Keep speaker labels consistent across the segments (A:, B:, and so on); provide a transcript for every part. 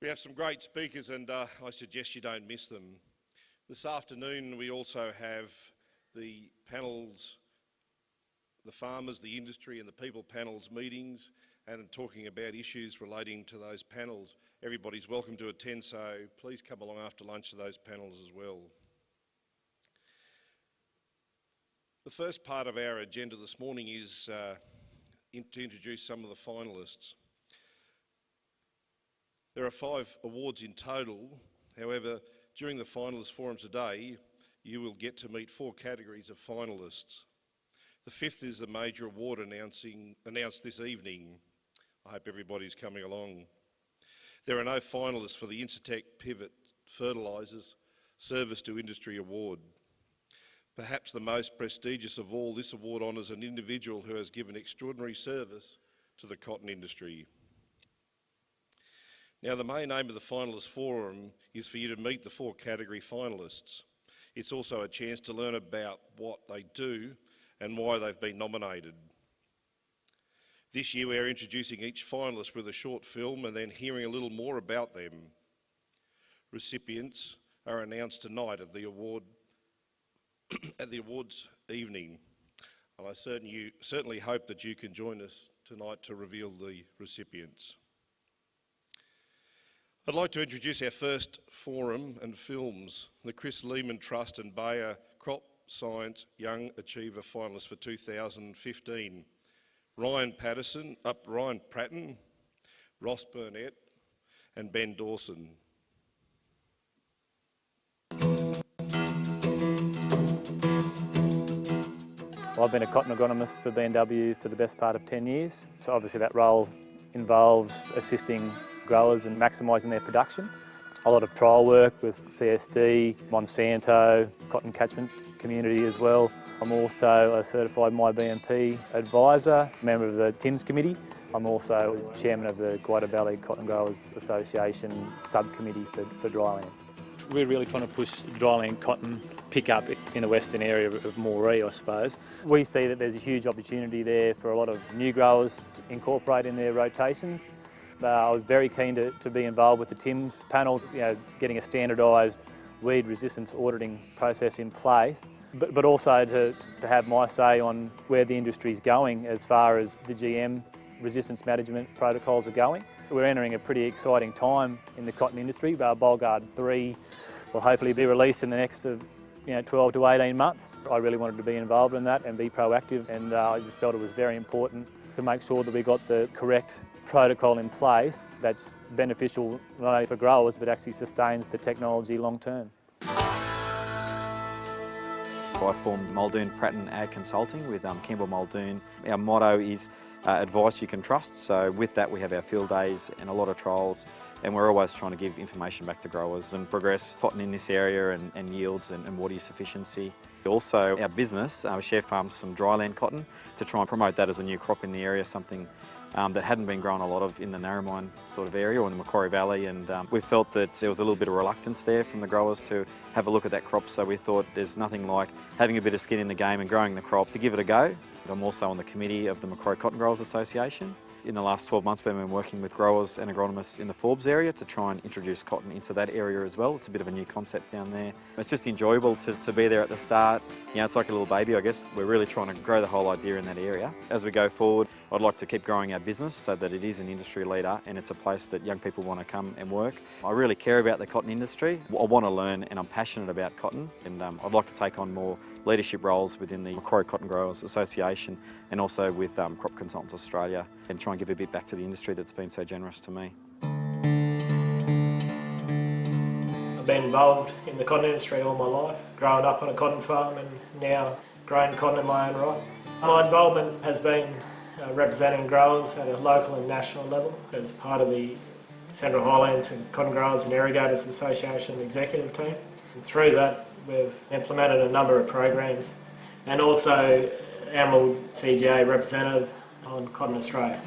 A: We have some great speakers and I suggest you don't miss them. This afternoon we also have the panels, the farmers, the industry and the people panels meetings and talking about issues relating to those panels. Everybody's welcome to attend, so please come along after lunch to those panels as well. The first part of our agenda this morning is to introduce some of the finalists. There are 5 awards in total. However, during the finalist forum today, you will get to meet 4 categories of finalists. The 5th is the major award announced this evening. I hope everybody's coming along. There are no finalists for the Incitec Pivot Fertilisers Service to Industry Award. Perhaps the most prestigious of all, this award honours an individual who has given extraordinary service to the cotton industry. Now, the main aim of the finalist forum is for you to meet the 4 category finalists. It's also a chance to learn about what they do and why they've been nominated. This year we are introducing each finalist with a short film and then hearing a little more about them. Recipients are announced tonight at the awards evening. And I certainly hope that you can join us tonight to reveal the recipients. I'd like to introduce our first forum and films, the Lehmann Trust and Bayer CropScience Young Achiever finalists for 2015. Ryan Pratton, Ross Burnett and Ben Dawson.
B: Well, I've been a cotton agronomist for B&W for the best part of 10 years. So obviously that role involves assisting growers and maximising their production. A lot of trial work with CSD, Monsanto, cotton catchment community as well. I'm also a certified MyBMP advisor, member of the TIMS committee. I'm also chairman of the Guida Valley Cotton Growers Association subcommittee for dryland. We're really trying to push dryland cotton pick-up in the western area of Moree, I suppose. We see that there's a huge opportunity there for a lot of new growers to incorporate in their rotations. I was very keen to be involved with the TIMS panel, getting a standardised weed resistance auditing process in place, but also to have my say on where the industry's going as far as the GM resistance management protocols are going. We're entering a pretty exciting time in the cotton industry. Bollgard 3 will hopefully be released in the next 12 to 18 months. I really wanted to be involved in that and be proactive, and I just felt it was very important to make sure that we got the correct protocol in place that's beneficial not only for growers but actually sustains the technology long term.
C: I formed Muldoon Pratton Ag Consulting with Kimball Muldoon. Our motto is advice you can trust, so with that we have our field days and a lot of trials, and we're always trying to give information back to growers and progress cotton in this area and yields and water use efficiency. Also our business, Share Farms some dryland cotton to try and promote that as a new crop in the area, something that hadn't been grown a lot of in the Narromine sort of area or in the Macquarie Valley, and we felt that there was a little bit of reluctance there from the growers to have a look at that crop, so we thought there's nothing like having a bit of skin in the game and growing the crop to give it a go. I'm also on the committee of the Macquarie Cotton Growers Association. In the last 12 months we've been working with growers and agronomists in the Forbes area to try and introduce cotton into that area as well. It's a bit of a new concept down there. It's just enjoyable to be there at the start. It's like a little baby, I guess. We're really trying to grow the whole idea in that area. As we go forward, I'd like to keep growing our business so that it is an industry leader and it's a place that young people want to come and work. I really care about the cotton industry. I want to learn and I'm passionate about cotton, and I'd like to take on more leadership roles within the Macquarie Cotton Growers Association and also with Crop Consultants Australia, and try and give a bit back to the industry that's been so generous to me.
D: I've been involved in the cotton industry all my life, growing up on a cotton farm and now growing cotton in my own right. My involvement has been representing growers at a local and national level as part of the Central Highlands and Cotton Growers and Irrigators Association executive team. And through that we've implemented a number of programs and also Animal CGA representative on Cotton Australia.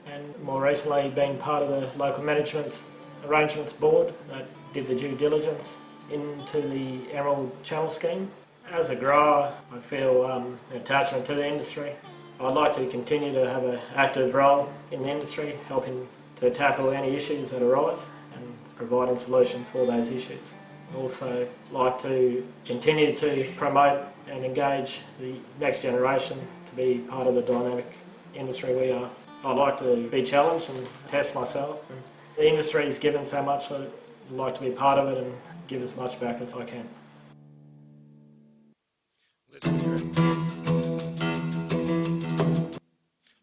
D: And more recently been part of the local management arrangements board that did the due diligence into the Emerald Channel scheme. As a grower I feel an attachment to the industry. I'd like to continue to have an active role in the industry, helping to tackle any issues that arise, and providing solutions for those issues. I also like to continue to promote and engage the next generation to be part of the dynamic industry we are. I like to be challenged and test myself. And the industry is given so much, I'd like to be part of it and give as much back as I can.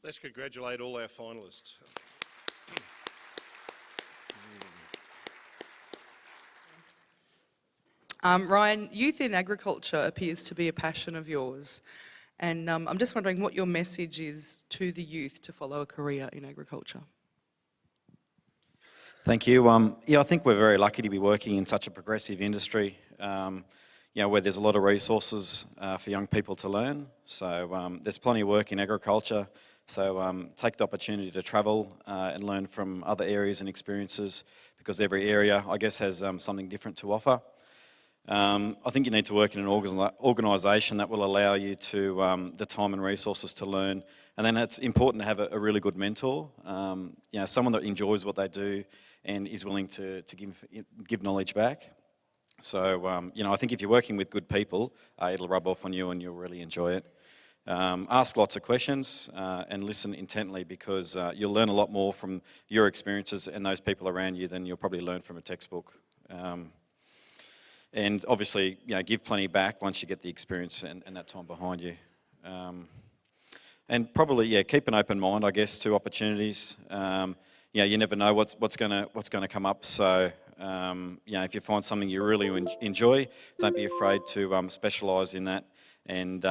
A: Let's congratulate all our finalists.
E: Ryan, youth in agriculture appears to be a passion of yours, and I'm just wondering what your message is to the youth to follow a career in agriculture.
C: Thank you. I think we're very lucky to be working in such a progressive industry, where there's a lot of resources for young people to learn. So there's plenty of work in agriculture. So take the opportunity to travel and learn from other areas and experiences, because every area, I guess, has something different to offer. I think you need to work in an organisation that will allow you to the time and resources to learn. And then it's important to have a really good mentor, someone that enjoys what they do and is willing to give knowledge back. So, I think if you're working with good people, it'll rub off on you and you'll really enjoy it. Ask lots of questions and listen intently, because you'll learn a lot more from your experiences and those people around you than you'll probably learn from a textbook. And obviously, give plenty back once you get the experience and that time behind you. And probably, keep an open mind, I guess, to opportunities. You never know what's going to come up. So, if you find something you really enjoy, don't be afraid to specialise in that. And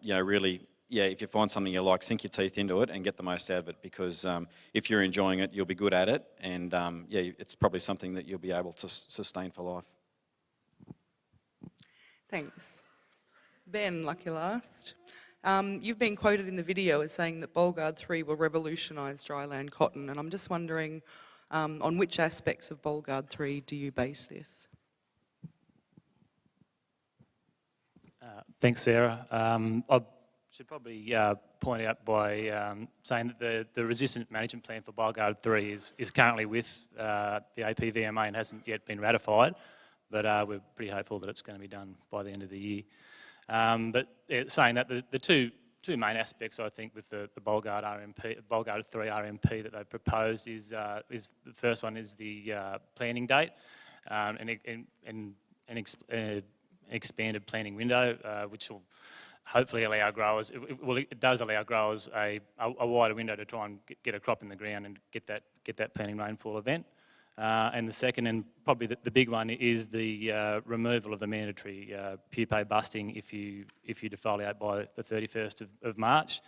C: really, if you find something you like, sink your teeth into it and get the most out of it. Because if you're enjoying it, you'll be good at it, and it's probably something that you'll be able to sustain for life.
E: Thanks. Ben, lucky last. You've been quoted in the video as saying that Bollgard 3 will revolutionise dryland cotton, and I'm just wondering on which aspects of Bollgard 3 do you base this?
B: Thanks, Sarah. I should probably point out by saying that the resistant management plan for Bollgard 3 is currently with the APVMA and hasn't yet been ratified, but we're pretty hopeful that it's going to be done by the end of the year. Saying that, the two main aspects, I think, with the Bollgard 3 RMP that they've proposed is the first one is the planning date and expanded planning window, which will hopefully allow growers. It does allow growers a wider window to try and get a crop in the ground and get that planning rainfall event. And the second, and probably the big one, is the removal of the mandatory pupae busting if you defoliate by the 31st of March.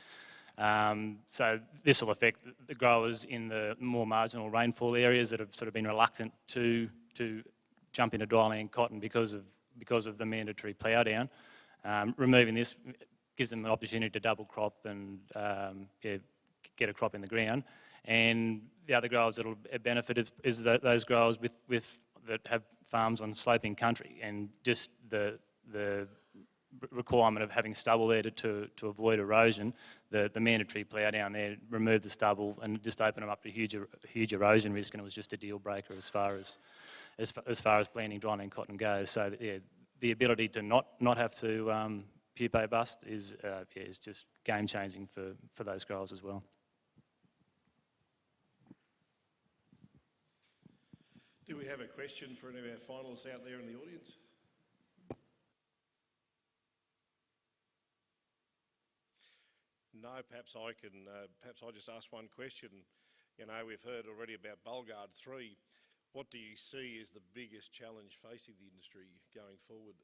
B: So this will affect the growers in the more marginal rainfall areas that have sort of been reluctant to jump into dryland cotton because of the mandatory plough down. Removing this gives them an opportunity to double crop and get a crop in the ground. And the other growers that will benefit is those growers that have farms on sloping country, and just the requirement of having stubble there to avoid erosion. The mandatory plough down there removed the stubble and just opened them up to huge erosion risk, and it was just a deal breaker as far as planting dryland cotton goes. So the ability to not have to pupae bust is just game changing for those growers as well.
A: Do we have a question for any of our finalists out there in the audience? No, perhaps I just ask one question. We've heard already about Bollgard 3. What do you see as the biggest challenge facing the industry going forward?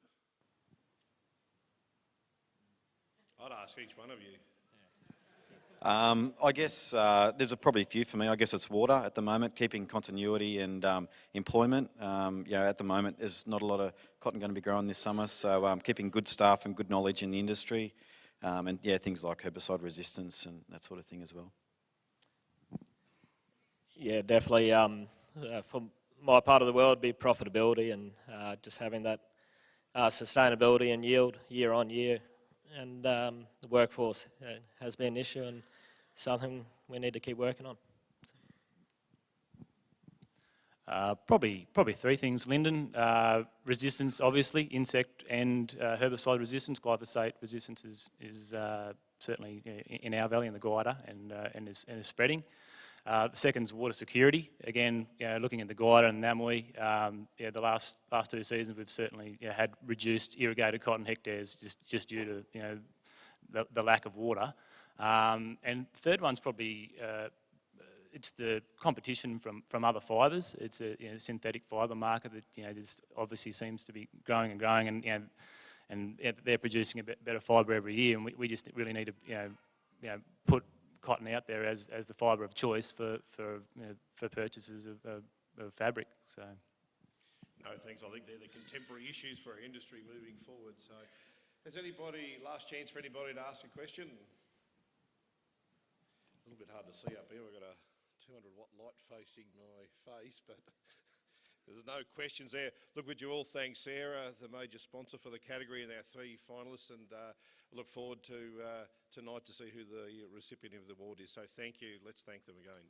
A: I'd ask each one of you.
C: I guess there's probably a few for me. I guess it's water at the moment, keeping continuity and employment. At the moment there's not a lot of cotton going to be growing this summer, so keeping good staff and good knowledge in the industry, and things like herbicide resistance and that sort of thing as well.
D: Yeah, definitely. For my part of the world, be profitability and just having that sustainability and yield year on year. And the workforce has been an issue and something we need to keep working on.
B: Probably three things, Lyndon. Resistance, obviously, insect and herbicide resistance. Glyphosate resistance is certainly in our valley, in the Guida, and is spreading. The second is water security. Again, looking at the Guida and Namoi, the last 2 seasons we've certainly had reduced irrigated cotton hectares just due to the lack of water. And the third one's probably it's the competition from other fibres. It's a synthetic fibre market that just obviously seems to be growing and growing, and they're producing a better fibre every year, and we just really need to put cotton out there as the fibre of choice for purchasers of fabric. So.
A: No, thanks. I think they're the contemporary issues for our industry moving forward. So, has anybody, last chance for anybody to ask a question? A little bit hard to see up here. We've got a 200-watt light facing my face, but there's no questions there. Look, would you all thank Sarah, the major sponsor for the category, and our 3 finalists, and I look forward to tonight to see who the recipient of the award is. So thank you. Let's thank them again.